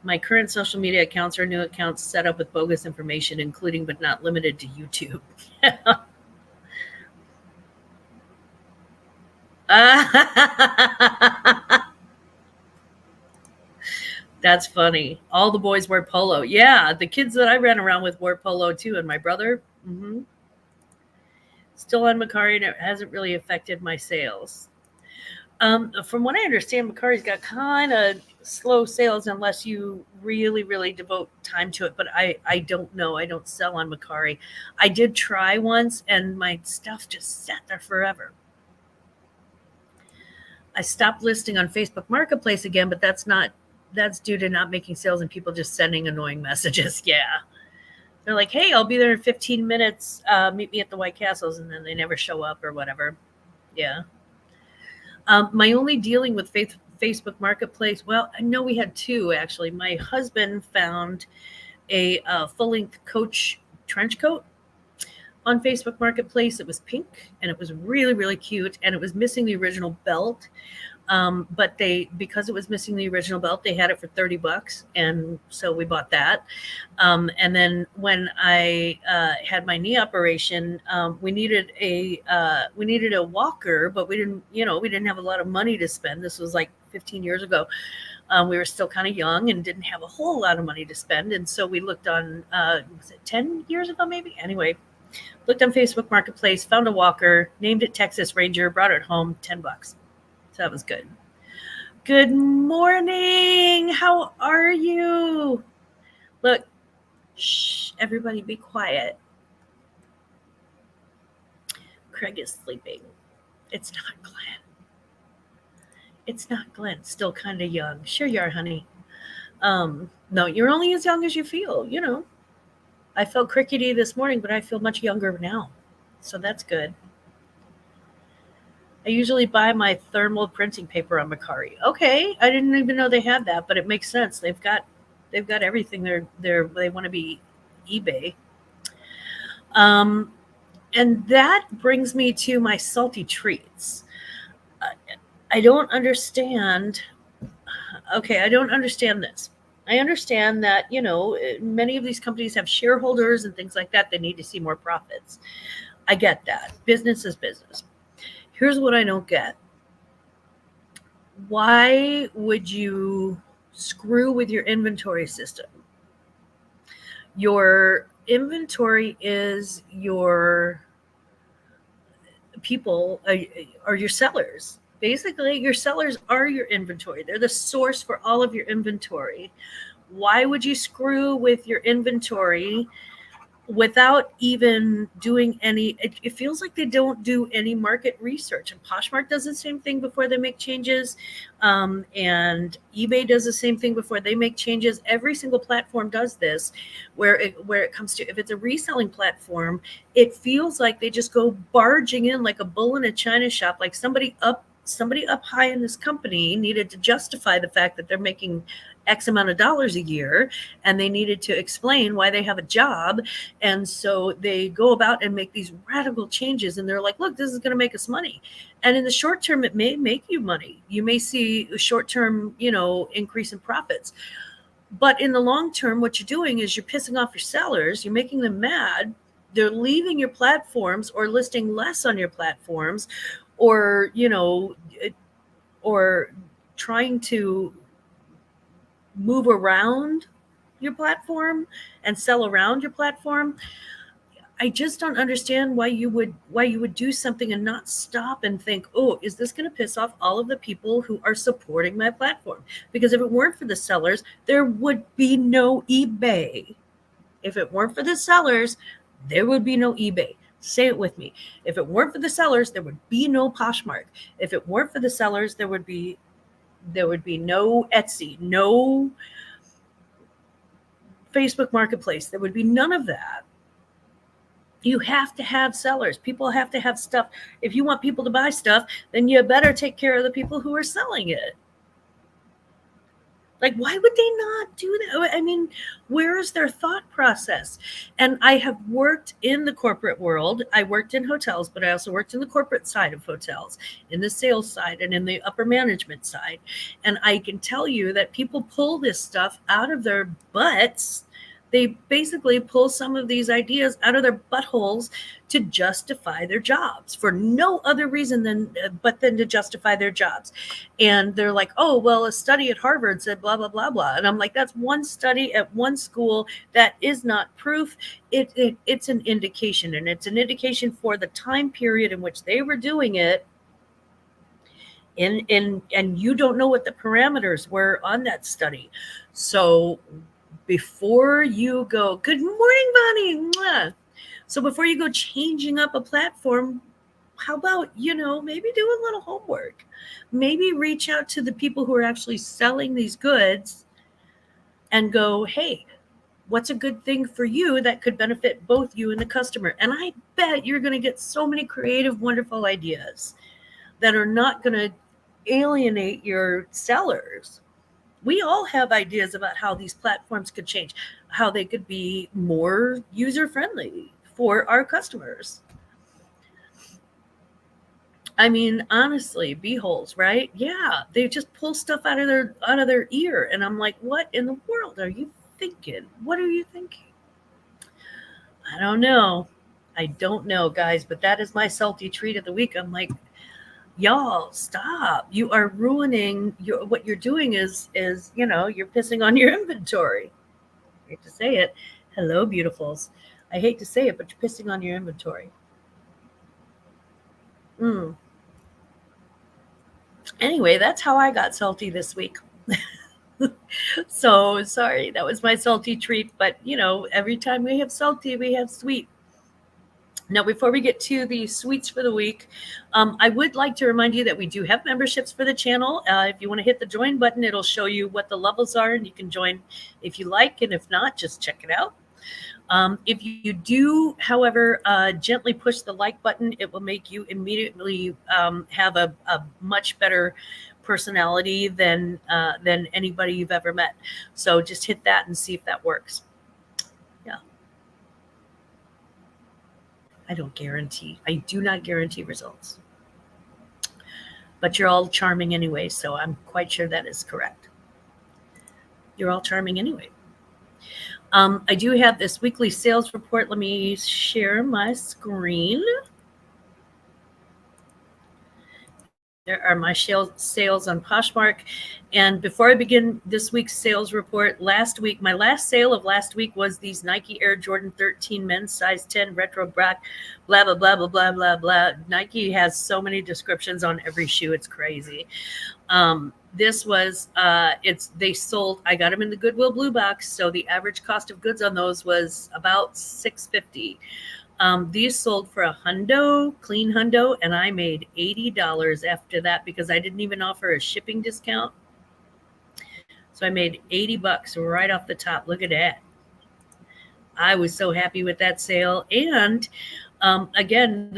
My current social media accounts are new accounts set up with bogus information, including but not limited to YouTube. That's funny. All the boys wear polo. Yeah, the kids that I ran around with wore polo too, and my brother. Still on Macari, and it hasn't really affected my sales. From what I understand, Macari's got kind of slow sales unless you really, really devote time to it. But I don't know. I don't sell on Macari. I did try once, and my stuff just sat there forever. I stopped listing on Facebook Marketplace again, but that's due to not making sales and people just sending annoying messages. Yeah. They're like, hey, I'll be there in 15 minutes. Meet me at the White Castles. And then they never show up or whatever. Yeah. My only dealing with Facebook Marketplace, well, I know we had two, actually. My husband found a full-length Coach trench coat on Facebook Marketplace. It was pink, and it was really, really cute, and it was missing the original belt. But because it was missing the original belt, they had it for $30, and so we bought that. And then when I had my knee operation, we needed a walker, but we didn't have a lot of money to spend. This was like 15 years ago. We were still kind of young and didn't have a whole lot of money to spend, and so we looked on. Was it 10 years ago, maybe? Anyway. Looked on Facebook Marketplace, found a walker, named it Texas Ranger, brought it home, $10. So that was good. Good morning. How are you? Look, shh, everybody be quiet. Craig is sleeping. It's not Glenn. It's not Glenn. Still kind of young. Sure you are, honey. No, you're only as young as you feel, I felt crickety this morning, but I feel much younger now. So that's good. I usually buy my thermal printing paper on Macari. Okay, I didn't even know they had that, but it makes sense. They've got everything. They want to be eBay. And that brings me to my salty treats. I don't understand. Okay, I don't understand this. I understand that, many of these companies have shareholders and things like that. They need to see more profits. I get that. Business is business. Here's what I don't get. Why would you screw with your inventory system? Your inventory is your people, are your sellers. Basically, your sellers are your inventory. They're the source for all of your inventory. Why would you screw with your inventory without even doing any? It feels like they don't do any market research. And Poshmark does the same thing before they make changes. And eBay does the same thing before they make changes. Every single platform does this, where it comes to, if it's a reselling platform, it feels like they just go barging in like a bull in a china shop, like somebody up high in this company needed to justify the fact that they're making X amount of dollars a year, and they needed to explain why they have a job. And so they go about and make these radical changes, and they're like, look, this is going to make us money. And in the short term, it may make you money. You may see a short-term, increase in profits. But in the long term, what you're doing is you're pissing off your sellers. You're making them mad. They're leaving your platforms or listing less on your platforms, or or trying to move around your platform and sell around your platform. I just don't understand why you would do something and not stop and think, oh, is this going to piss off all of the people who are supporting my platform? Because if it weren't for the sellers, there would be no eBay. If it weren't for the sellers, there would be no eBay. Say it with me. If it weren't for the sellers, there would be no Poshmark. If it weren't for the sellers, there would be no Etsy, no Facebook Marketplace. There would be none of that. You have to have sellers. People have to have stuff. If you want people to buy stuff, then you better take care of the people who are selling it. Like, why would they not do that? I mean, where is their thought process? And I have worked in the corporate world. I worked in hotels, but I also worked in the corporate side of hotels, in the sales side and in the upper management side. And I can tell you that people pull this stuff out of their butts. They basically pull some of these ideas out of their buttholes to justify their jobs for no other reason than to justify their jobs. And they're like, oh, well, a study at Harvard said blah, blah, blah, blah. And I'm like, that's one study at one school. That is not proof. It's an indication, and it's an indication for the time period in which they were doing it. And you don't know what the parameters were on that study. So before you go, good morning, Bonnie. Mwah. So before you go changing up a platform, how about, maybe do a little homework. Maybe reach out to the people who are actually selling these goods and go, hey, what's a good thing for you that could benefit both you and the customer? And I bet you're going to get so many creative, wonderful ideas that are not going to alienate your sellers. We all have ideas about how these platforms could change, how they could be more user-friendly for our customers. I mean, honestly, beeholes, right? Yeah, they just pull stuff out of their ear, and I'm like, what in the world are you thinking? What are you thinking? I don't know. I don't know, guys, but that is my salty treat of the week. I'm like, y'all, stop. You are ruining what you're doing is you're pissing on your inventory. I hate to say it. Hello, beautifuls. I hate to say it, but you're pissing on your inventory. Anyway, that's how I got salty this week. So sorry, that was my salty treat. But every time we have salty, we have sweet. Now, before we get to the sweets for the week, I would like to remind you that we do have memberships for the channel. If you want to hit the join button, it'll show you what the levels are, and you can join if you like. And if not, just check it out. If you do, however, gently push the like button, it will make you immediately have a much better personality than anybody you've ever met. So just hit that and see if that works. I do not guarantee results. But you're all charming anyway, so I'm quite sure that is correct. You're all charming anyway. I do have this weekly sales report. Let me share my screen. There are my sales on Poshmark. And before I begin this week's sales report, my last sale of last week was these Nike Air Jordan 13 men's size 10 retro black, blah, blah, blah, blah, blah, blah, blah. Nike has so many descriptions on every shoe. It's crazy. This was, they sold, I got them in the Goodwill Blue Box. So the average cost of goods on those was about $650. These sold for $100, clean $100, and I made $80 after that because I didn't even offer a shipping discount. So I made $80 right off the top. Look at that. I was so happy with that sale. And again,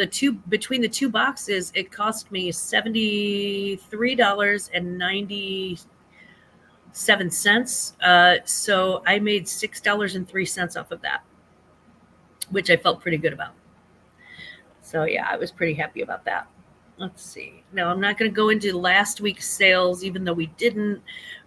between the two boxes, it cost me $73.97. So I made $6.03 off of that, which I felt pretty good about. So yeah, I was pretty happy about that. Let's see. Now, I'm not going to go into last week's sales, even though we didn't.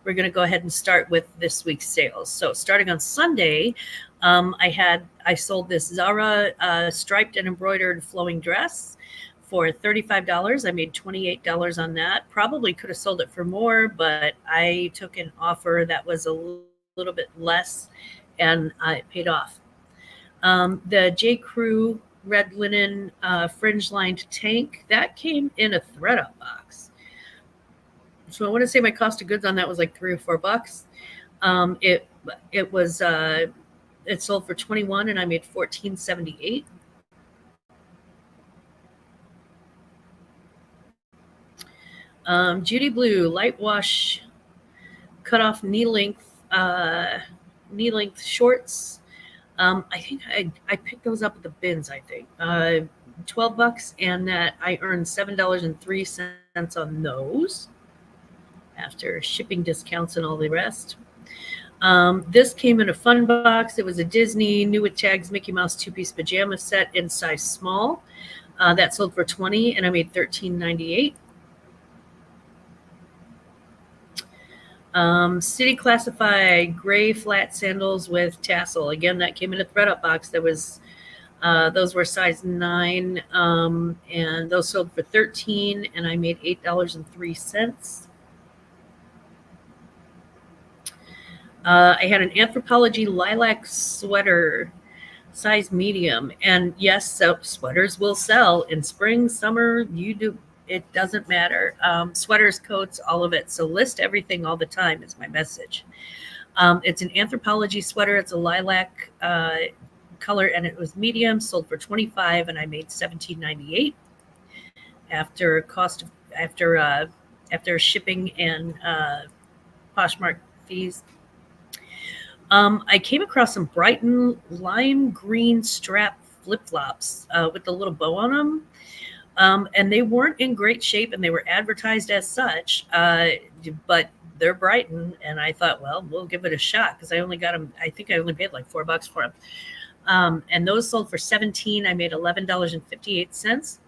We're going to go ahead and start with this week's sales. So starting on Sunday, I sold this Zara striped and embroidered flowing dress for $35. I made $28 on that. Probably could have sold it for more, but I took an offer that was a little bit less, and it paid off. The J. Crew red linen fringe lined tank that came in a thread-up box. So I want to say my cost of goods on that was like $3 or $4. It sold for $21, and I made $14.78. Judy Blue light wash cut off knee length shorts. I think I picked those up at the bins. I think $12, and that I earned $7.03 on those after shipping discounts and all the rest. This came in a fun box. It was a Disney New with Tags Mickey Mouse two-piece pajama set in size small. That sold for $20, and I made $13.98. City Classified gray flat sandals with tassel. Again, that came in a thread-up box. That was those were size 9, and those sold for $13, and I made $8.03. I had an Anthropology lilac sweater, size medium, and yes, so sweaters will sell in spring, summer. You do. It doesn't matter. Sweaters, coats, all of it. So list everything all the time is my message. It's an Anthropology sweater. It's a lilac color, and it was medium. Sold for $25, and I made $17.98 after shipping and Poshmark fees. I came across some Brighton lime green strap flip-flops with the little bow on them. And they weren't in great shape, and they were advertised as such, but they're Brighton, and I thought, well, we'll give it a shot, because I only got them. I think I only paid like $4 for them, and those sold for $17. I made $11.58.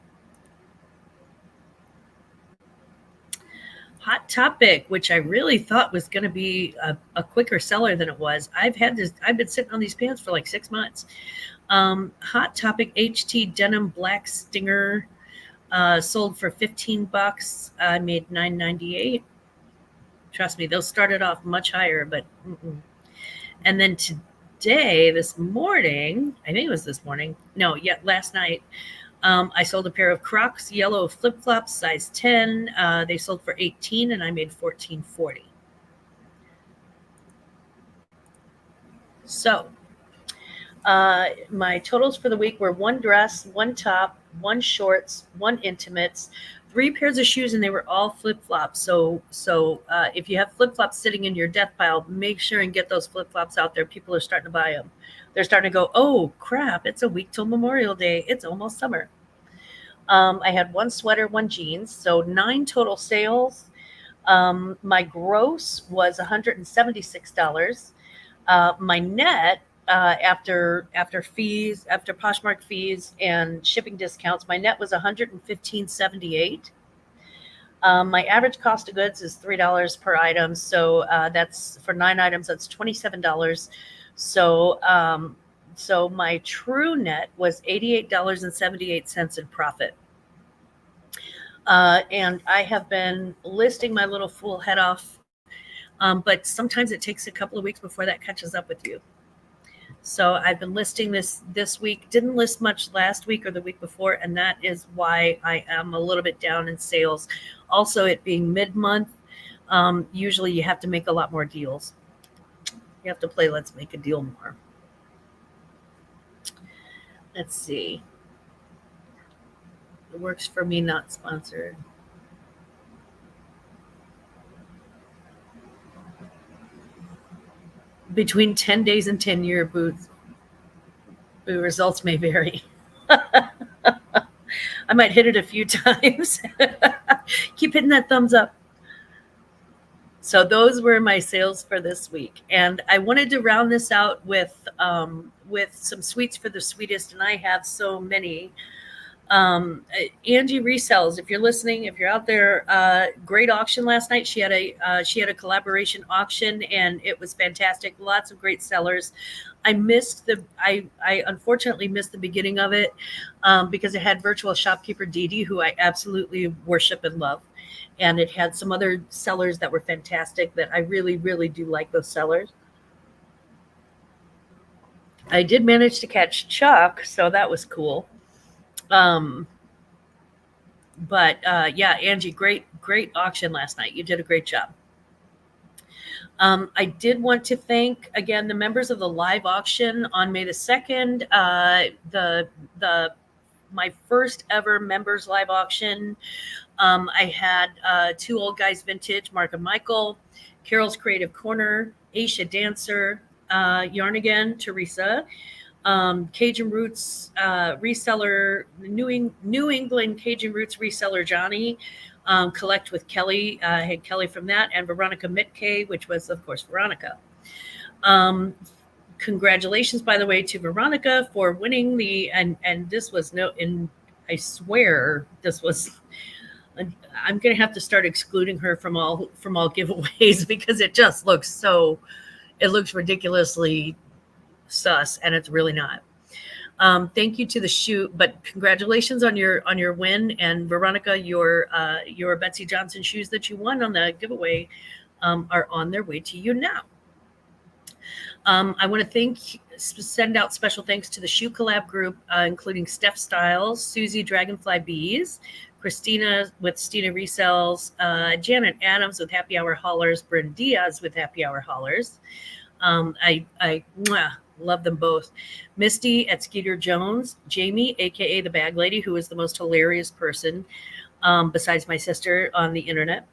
Hot Topic, which I really thought was going to be a quicker seller than it was. I've been sitting on these pants for like 6 months. Hot Topic HT denim black stinger. Sold for $15. I made $9.98. Trust me, those started off much higher, but and then this morning, I think it was this morning. No, last night, I sold a pair of Crocs yellow flip flops, size 10. They sold for $18, and I made $14.40. So, my totals for the week were 1 dress, 1 top, 1 shorts, 1 intimates, 3 pairs of shoes, and they were all flip-flops. So if you have flip-flops sitting in your death pile, make sure and get those flip-flops out there. People are starting to buy them. They're starting to go, oh, crap, it's a week till Memorial Day. It's almost summer. I had 1 sweater, 1 jeans, so 9 total sales. My gross was $176. My net, after Poshmark fees and shipping discounts, my net was $115.78. My average cost of goods is $3 per item, so that's for 9 items. That's $27. So my true net was $88.78 in profit. And I have been listing my little fool head off, but sometimes it takes a couple of weeks before that catches up with you. So I've been listing this week. Didn't list much last week or the week before, and that is why I am a little bit down in sales. Also, it being mid-month, usually you have to make a lot more deals. You have to play Let's Make a Deal more. Let's see. It works for me, not sponsored. Between 10 days and 10-year boots, results may vary. I might hit it a few times. Keep hitting that thumbs up. So those were my sales for this week. And I wanted to round this out with some sweets for the sweetest, and I have so many. Angie Resells, if you're listening, if you're out there, great auction last night. She had a collaboration auction, and it was fantastic. Lots of great sellers. I unfortunately missed the beginning of it because it had virtual shopkeeper Dee Dee, who I absolutely worship and love, and it had some other sellers that were fantastic. That I really, really do like those sellers. I did manage to catch Chuck, so that was cool. But Angie, great auction last night. You did a great job. I did want to thank again the members of the live auction on May the 2nd. My first ever members live auction. I had Two Old Guys Vintage, Mark and Michael, Carol's Creative Corner, Aisha Dancer, Yarn Again, Teresa, Cajun Roots reseller, New England Cajun Roots reseller Johnny, Collect with Kelly. I had Kelly from that, and Veronica Mitke, which was, of course, Veronica. Congratulations, by the way, to Veronica for winning and this was I swear this was. I'm going to have to start excluding her from all giveaways because it just looks it looks ridiculously sus, and it's really not. Thank you to the shoot, but congratulations on your win, and Veronica, your Betsy Johnson shoes that you won on the giveaway are on their way to you now. I want to send out special thanks to the Shoe Collab group, including Steph Styles, Susie Dragonfly Bees, Christina with Stina Resells, Janet Adams with Happy Hour Haulers, Bryn Diaz with Happy Hour Haulers. I love them both. Misty at Skeeter Jones, Jamie, aka the Bag Lady, who is the most hilarious person besides my sister on the internet.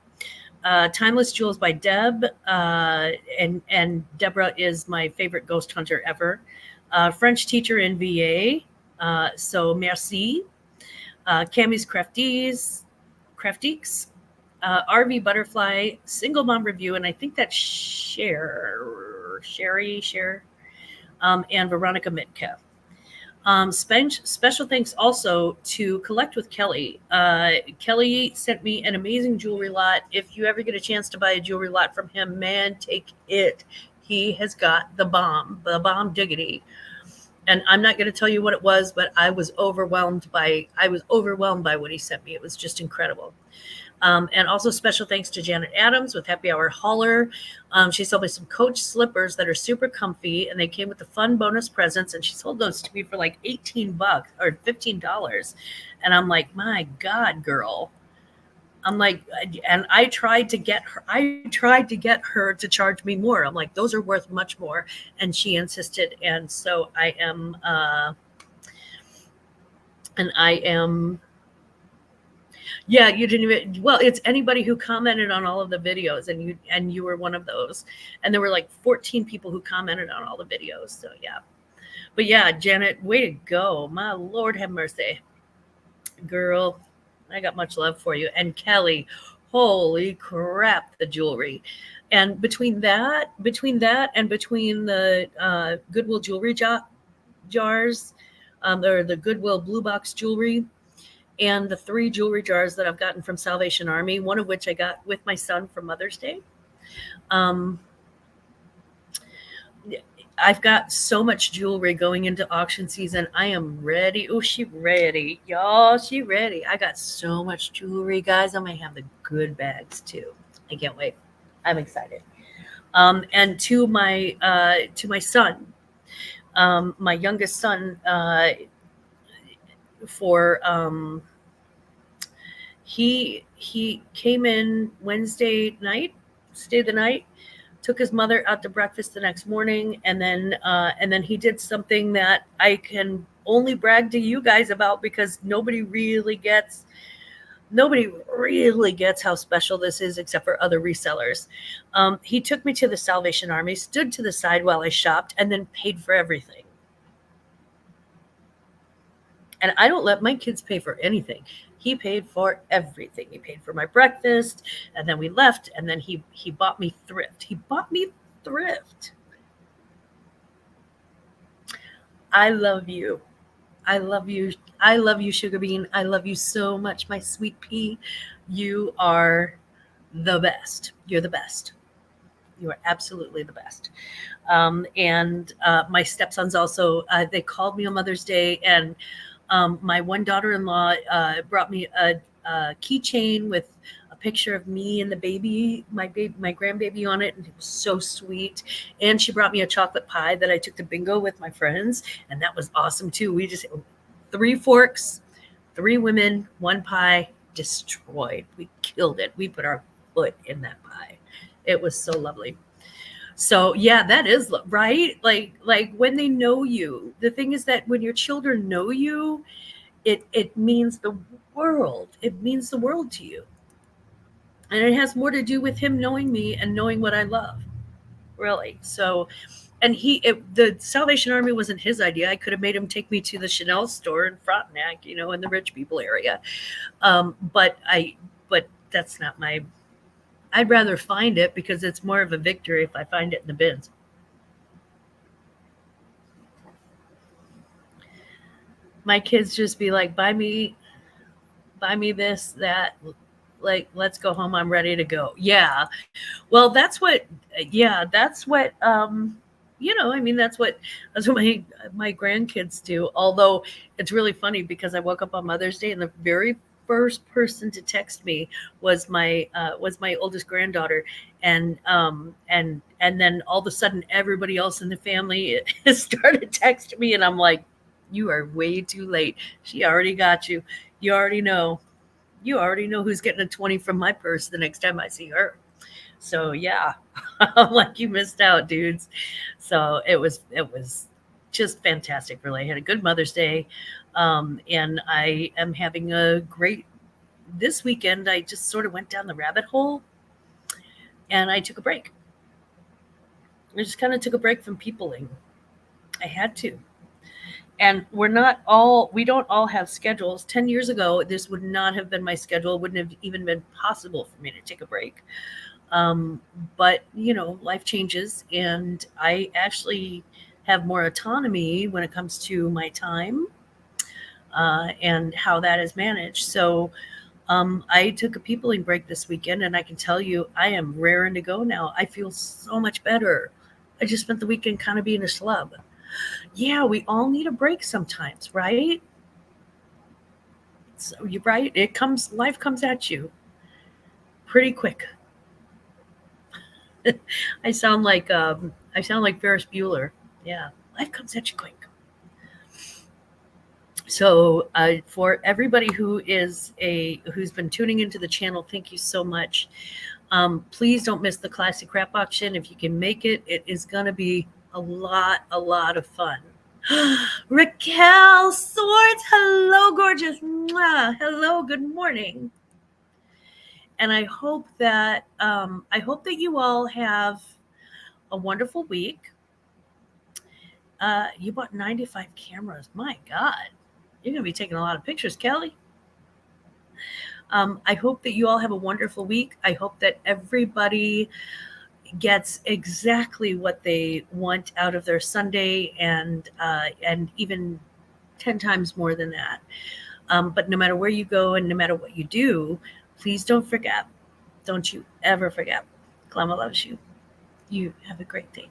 Timeless Jewels by Deb, and Deborah is my favorite ghost hunter ever. French teacher in VA, so merci. Cammy's Craftiques, RV Butterfly, Single Mom Review, and I think that's Sherry, and Veronica Mitka. Special thanks also to Collect with Kelly. Kelly sent me an amazing jewelry lot. If you ever get a chance to buy a jewelry lot from him, man, take it. He has got the bomb diggity. And I'm not going to tell you what it was, but I was overwhelmed by what he sent me. It was just incredible. And also special thanks to Janet Adams with Happy Hour Hauler. She sold me some Coach slippers that are super comfy, and they came with the fun bonus presents. And she sold those to me for like $18 or $15. And I'm like, my God, girl. I'm like, and I tried to get her to charge me more. I'm like, those are worth much more. And she insisted. And so I am, yeah, you didn't even, well, it's anybody who commented on all of the videos, and you were one of those. And there were like 14 people who commented on all the videos. So yeah. But yeah, Janet, way to go. My Lord have mercy. Girl, I got much love for you. And Kelly, holy crap, the jewelry. And between that and between the Goodwill jewelry jars, or the Goodwill Blue Box jewelry, and the 3 jewelry jars that I've gotten from Salvation Army, one of which I got with my son for Mother's Day. I've got so much jewelry going into auction season. I am ready. Oh, she ready. Y'all, she ready. I got so much jewelry, guys. I might have the good bags too. I can't wait. I'm excited. And to my son, my youngest son, he came in Wednesday night, stayed the night, took his mother out to breakfast the next morning, and then he did something that I can only brag to you guys about, because nobody really gets how special this is except for other resellers. He took me to the Salvation Army, stood to the side while I shopped, and then paid for everything. And I don't let my kids pay for anything. He paid for everything. He paid for my breakfast, and then we left, and then he bought me thrift. He bought me thrift. I love you. I love you. I love you, Sugar Bean. I love you so much, my sweet pea. You are the best. You're the best. You are absolutely the best. And my stepsons also, they called me on Mother's Day, and my one daughter-in-law brought me a keychain with a picture of me and the baby, my grandbaby on it, and it was so sweet. And she brought me a chocolate pie that I took to bingo with my friends, and that was awesome too. We just 3 forks, 3 women, 1 pie, destroyed. We killed it. We put our foot in that pie. It was so lovely. So yeah, that is right. Like when they know you, the thing is that when your children know you, it means the world. It means the world to you. And it has more to do with him knowing me and knowing what I love, really. So, and the Salvation Army wasn't his idea. I could have made him take me to the Chanel store in Frontenac, in the rich people area. But that's not my. I'd rather find it because it's more of a victory if I find it in the bins. My kids just be like, buy me this, that, like, let's go home. I'm ready to go. Yeah. Well, that's what, I mean, that's what my grandkids do. Although it's really funny because I woke up on Mother's Day and the very first person to text me was my oldest granddaughter, and then all of a sudden everybody else in the family started texting me, and I'm like, you are way too late. She already got you. You already know. You already know who's getting a 20 from my purse the next time I see her. So yeah, I'm like, you missed out, dudes. So it was just fantastic. Really, I had a good Mother's Day, and I am having a great this weekend. I just sort of went down the rabbit hole, and I took a break. I just kind of took a break from peopling. I had to. And we don't all have schedules. 10 years ago, this would not have been my schedule. It wouldn't have even been possible for me to take a break. But life changes, and I actually have more autonomy when it comes to my time, and how that is managed. So I took a peopling break this weekend, and I can tell you I am raring to go now. I feel so much better. I just spent the weekend kind of being a schlub. Yeah, we all need a break sometimes, right? So you're right. Life comes at you pretty quick. I sound like Ferris Bueller. Yeah, life comes at you quick. So for everybody who's been tuning into the channel, thank you so much. Please don't miss the classic wrap auction. If you can make it, it is going to be a lot of fun. Raquel Swords, hello, gorgeous. Mwah. Hello, good morning. And I hope that you all have a wonderful week. You bought 95 cameras. My God, you're going to be taking a lot of pictures, Kelly. I hope that you all have a wonderful week. I hope that everybody gets exactly what they want out of their Sunday, and even 10 times more than that. But no matter where you go and no matter what you do, please don't forget. Don't you ever forget. Glamma loves you. You have a great day.